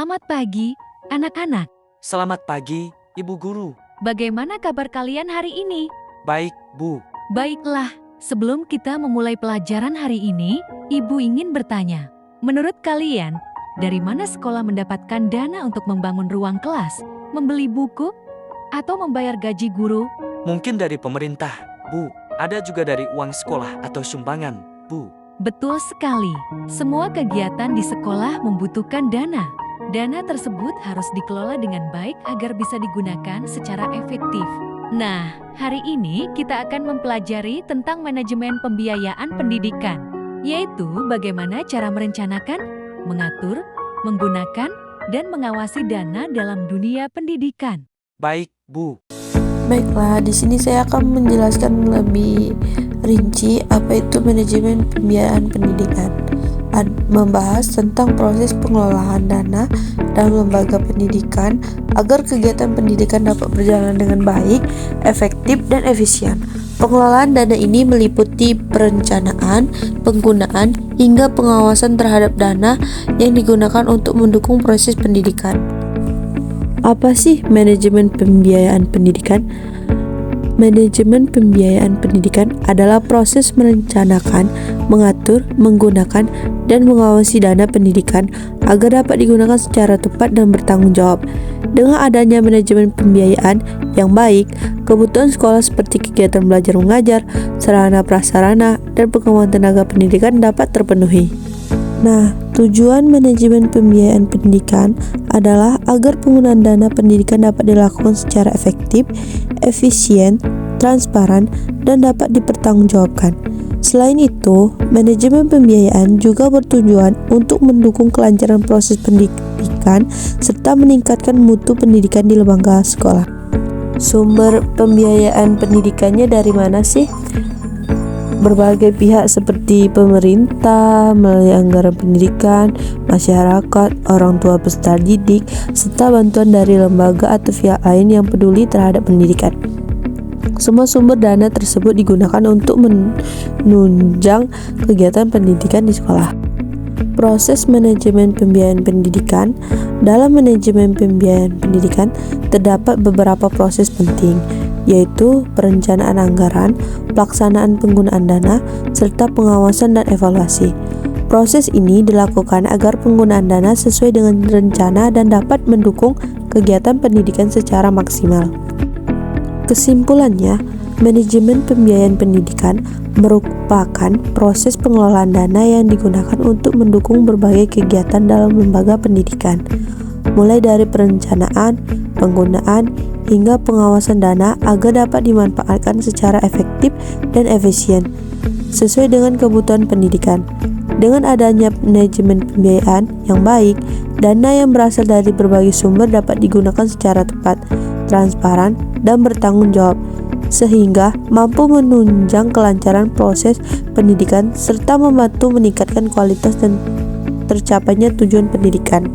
Selamat pagi, anak-anak. Selamat pagi, Ibu Guru. Bagaimana kabar kalian hari ini? Baik, Bu. Baiklah, sebelum kita memulai pelajaran hari ini, Ibu ingin bertanya. Menurut kalian, dari mana sekolah mendapatkan dana untuk membangun ruang kelas, membeli buku, atau membayar gaji guru? Mungkin dari pemerintah, Bu. Ada juga dari uang sekolah atau sumbangan, Bu. Betul sekali, semua kegiatan di sekolah membutuhkan dana. Dana tersebut harus dikelola dengan baik agar bisa digunakan secara efektif. Nah, hari ini kita akan mempelajari tentang manajemen pembiayaan pendidikan, yaitu bagaimana cara merencanakan, mengatur, menggunakan, dan mengawasi dana dalam dunia pendidikan. Baik, Bu. Baiklah, di sini saya akan menjelaskan lebih rinci apa itu manajemen pembiayaan pendidikan. Membahas tentang proses pengelolaan dana dalam lembaga pendidikan agar kegiatan pendidikan dapat berjalan dengan baik, efektif, dan efisien. Pengelolaan dana ini meliputi perencanaan, penggunaan, hingga pengawasan terhadap dana yang digunakan untuk mendukung proses pendidikan. Apa sih manajemen pembiayaan pendidikan? Manajemen pembiayaan pendidikan adalah proses merencanakan, mengatur, menggunakan, dan mengawasi dana pendidikan agar dapat digunakan secara tepat dan bertanggung jawab. Dengan adanya manajemen pembiayaan yang baik, kebutuhan sekolah seperti kegiatan belajar mengajar, sarana prasarana, dan pengembangan tenaga pendidikan dapat terpenuhi. Nah, tujuan manajemen pembiayaan pendidikan adalah agar penggunaan dana pendidikan dapat dilakukan secara efektif, efisien, transparan, dan dapat dipertanggungjawabkan. Selain itu, manajemen pembiayaan juga bertujuan untuk mendukung kelancaran proses pendidikan serta meningkatkan mutu pendidikan di lembaga sekolah. Sumber pembiayaan pendidikannya dari mana sih? Berbagai pihak seperti pemerintah, melalui anggaran pendidikan, masyarakat, orang tua peserta didik, serta bantuan dari lembaga atau pihak lain yang peduli terhadap pendidikan. Semua sumber dana tersebut digunakan untuk menunjang kegiatan pendidikan di sekolah. Proses manajemen pembiayaan pendidikan. Dalam manajemen pembiayaan pendidikan terdapat beberapa proses penting, yaitu perencanaan anggaran, pelaksanaan penggunaan dana, serta pengawasan dan evaluasi. Proses ini dilakukan agar penggunaan dana sesuai dengan rencana dan dapat mendukung kegiatan pendidikan secara maksimal. Kesimpulannya, manajemen pembiayaan pendidikan merupakan proses pengelolaan dana yang digunakan untuk mendukung berbagai kegiatan dalam lembaga pendidikan, mulai dari perencanaan, penggunaan, hingga pengawasan dana agar dapat dimanfaatkan secara efektif dan efisien sesuai dengan kebutuhan pendidikan. Dengan adanya manajemen pembiayaan yang baik, dana yang berasal dari berbagai sumber dapat digunakan secara tepat, transparan, dan bertanggung jawab, sehingga mampu menunjang kelancaran proses pendidikan serta membantu meningkatkan kualitas dan tercapainya tujuan pendidikan.